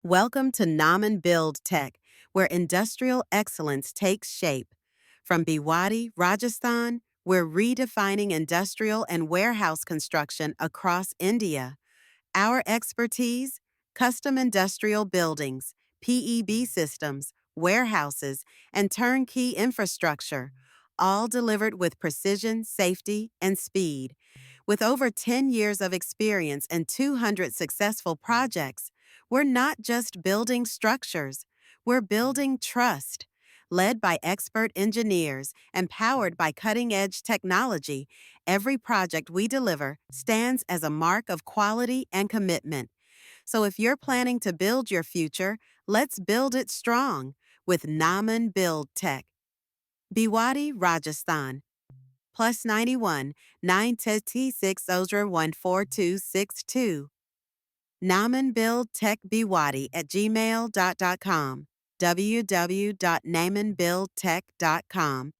Welcome to Naman Build Tech, where industrial excellence takes shape. From Bhiwadi, Rajasthan, we're redefining industrial and warehouse construction across India. Our expertise: custom industrial buildings, PEB systems, warehouses, and turnkey infrastructure, all delivered with precision, safety, and speed. With over 10 years of experience and 200 successful projects, we're not just building structures, we're building trust. Led by expert engineers and powered by cutting edge technology, every project we deliver stands as a mark of quality and commitment. So if you're planning to build your future, let's build it strong with Naman Build Tech. Bhiwadi, Rajasthan. Plus 91 936 14262. Naman Build Tech Bhiwadi at gmail.com. www.namanbuildtech.com.